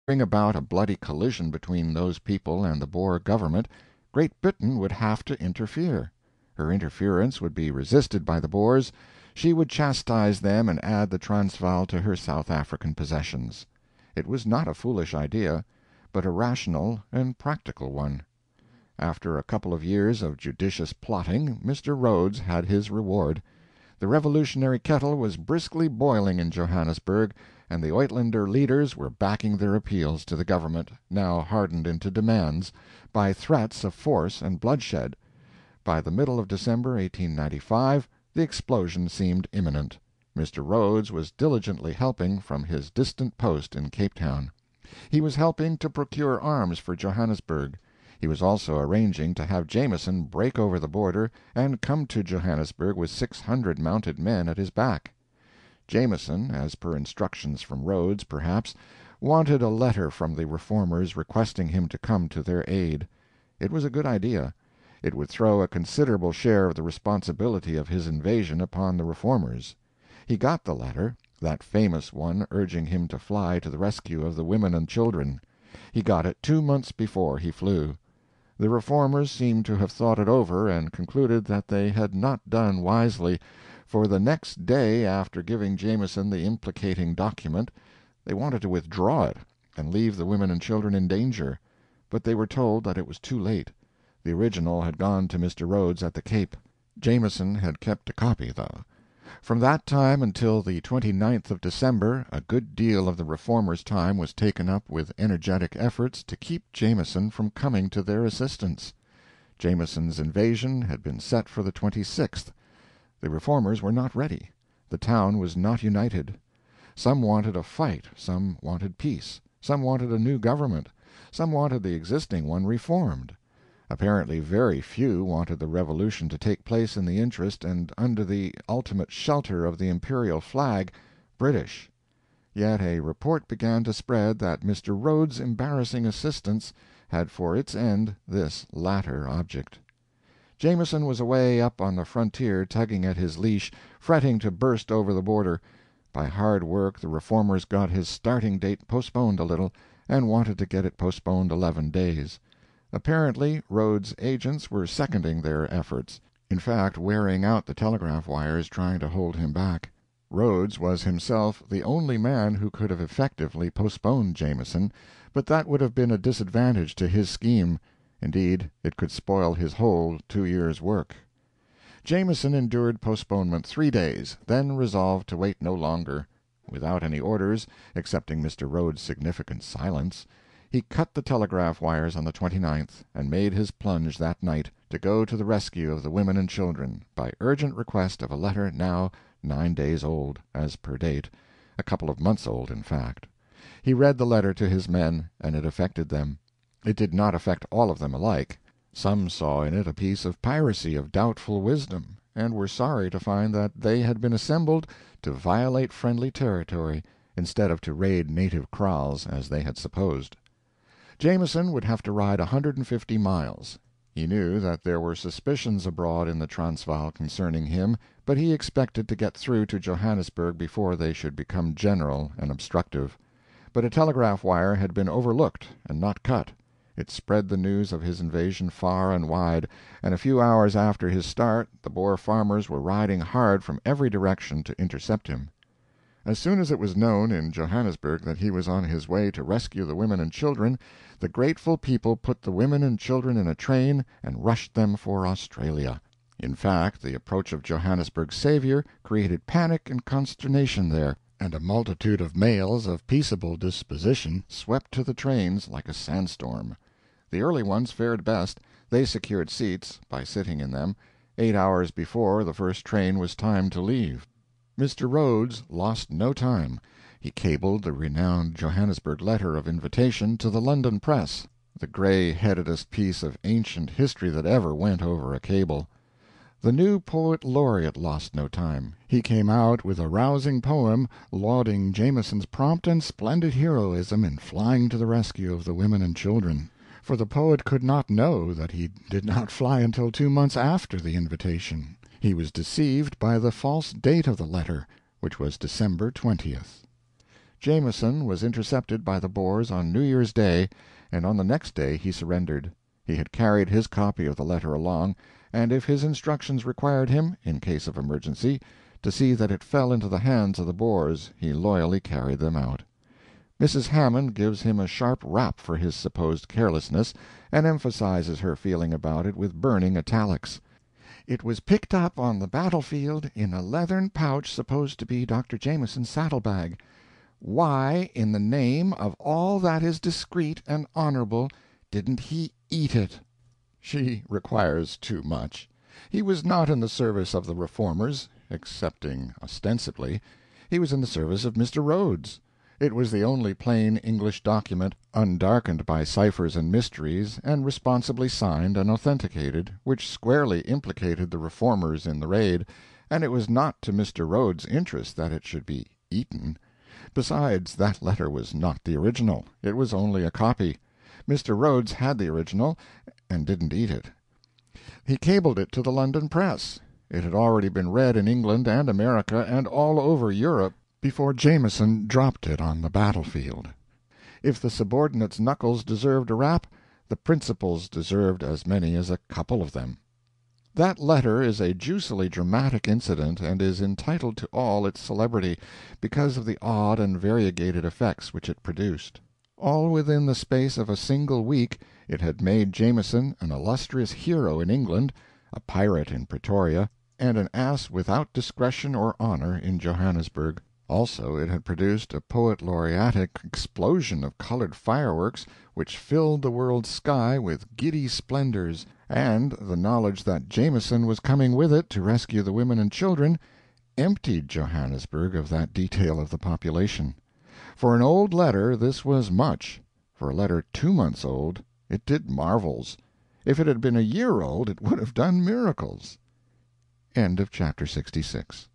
bring about a bloody collision between those people and the Boer government, Great Britain would have to interfere. Her interference would be resisted by the Boers. She would chastise them and add the Transvaal to her South African possessions. It was not a foolish idea, but a rational and practical one. After a couple of years of judicious plotting, Mr. Rhodes had his reward. The revolutionary kettle was briskly boiling in Johannesburg, and the Uitlander leaders were backing their appeals to the government, now hardened into demands, by threats of force and bloodshed. By the middle of December, 1895, the explosion seemed imminent. Mr. Rhodes was diligently helping from his distant post in Cape Town. He was helping to procure arms for Johannesburg. He was also arranging to have Jameson break over the border and come to Johannesburg with 600 mounted men at his back. Jameson, as per instructions from Rhodes, perhaps, wanted a letter from the Reformers requesting him to come to their aid. It was a good idea. It would throw a considerable share of the responsibility of his invasion upon the Reformers. He got the letter, that famous one urging him to fly to the rescue of the women and children. He got it 2 months before he flew. The Reformers seemed to have thought it over and concluded that they had not done wisely, for the next day after giving Jameson the implicating document they wanted to withdraw it and leave the women and children in danger, but they were told that it was too late. The original had gone to Mr. Rhodes at the Cape. Jameson had kept a copy, though. From that time until the 29th of December a good deal of the Reformers' time was taken up with energetic efforts to keep Jameson from coming to their assistance. Jameson's invasion had been set for the 26th. The Reformers were not ready. The town was not united. Some wanted a fight, some wanted peace, some wanted a new government, some wanted the existing one reformed. Apparently very few wanted the revolution to take place in the interest and under the ultimate shelter of the imperial flag, British. Yet a report began to spread that Mr. Rhodes's embarrassing assistance had for its end this latter object. Jameson was away up on the frontier tugging at his leash, fretting to burst over the border. By hard work the Reformers got his starting date postponed a little, and wanted to get it postponed 11 days. Apparently Rhodes's agents were seconding their efforts, in fact wearing out the telegraph wires trying to hold him back. Rhodes was himself the only man who could have effectively postponed Jameson, but that would have been a disadvantage to his scheme. Indeed, it could spoil his whole 2 years' work. Jameson endured postponement 3 days, then resolved to wait no longer. Without any orders, excepting Mr. Rhodes's significant silence, he cut the telegraph wires on the 29th, and made his plunge that night, to go to the rescue of the women and children, by urgent request of a letter now 9 days old, as per date, a couple of months old, in fact. He read the letter to his men, and it affected them. It did not affect all of them alike. Some saw in it a piece of piracy of doubtful wisdom, and were sorry to find that they had been assembled to violate friendly territory, instead of to raid native kraals, as they had supposed. Jameson would have to ride 150 miles. He knew that there were suspicions abroad in the Transvaal concerning him, but he expected to get through to Johannesburg before they should become general and obstructive. But a telegraph wire had been overlooked and not cut. It spread the news of his invasion far and wide, and a few hours after his start the Boer farmers were riding hard from every direction to intercept him. As soon as it was known in Johannesburg that he was on his way to rescue the women and children, the grateful people put the women and children in a train and rushed them for Australia. In fact, the approach of Johannesburg's savior created panic and consternation there, and a multitude of males of peaceable disposition swept to the trains like a sandstorm. The early ones fared best. They secured seats, by sitting in them, 8 hours before the first train was timed to leave. Mr. Rhodes lost no time. He cabled the renowned Johannesburg letter of invitation to the London press, the gray-headedest piece of ancient history that ever went over a cable. The new poet laureate lost no time. He came out with a rousing poem lauding Jameson's prompt and splendid heroism in flying to the rescue of the women and children. For the poet could not know that he did not fly until 2 months after the invitation. He was deceived by the false date of the letter, which was December 20th. Jameson was intercepted by the Boers on New Year's Day, and on the next day he surrendered. He had carried his copy of the letter along, and if his instructions required him, in case of emergency, to see that it fell into the hands of the Boers, he loyally carried them out. Mrs. Hammond gives him a sharp rap for his supposed carelessness, and emphasizes her feeling about it with burning italics. "It was picked up on the battlefield in a leathern pouch supposed to be Dr. Jameson's saddle-bag. Why, in the name of all that is discreet and honorable, didn't he eat it?" She requires too much. He was not in the service of the Reformers, excepting ostensibly. He was in the service of Mr. Rhodes. It was the only plain English document, undarkened by ciphers and mysteries, and responsibly signed and authenticated, which squarely implicated the Reformers in the raid, and it was not to Mr. Rhodes's interest that it should be eaten. Besides, that letter was not the original. It was only a copy. Mr. Rhodes had the original, and didn't eat it. He cabled it to the London press. It had already been read in England and America and all over Europe before Jameson dropped it on the battlefield. If the subordinate's knuckles deserved a rap, the principal's deserved as many as a couple of them. That letter is a juicily dramatic incident, and is entitled to all its celebrity, because of the odd and variegated effects which it produced. All within the space of a single week it had made Jameson an illustrious hero in England, a pirate in Pretoria, and an ass without discretion or honor in Johannesburg. Also, it had produced a poet-laureatic explosion of colored fireworks which filled the world's sky with giddy splendors, and the knowledge that Jameson was coming with it to rescue the women and children emptied Johannesburg of that detail of the population. For an old letter this was much. For a letter 2 months old it did marvels. If it had been a year old it would have done miracles. End of chapter 66.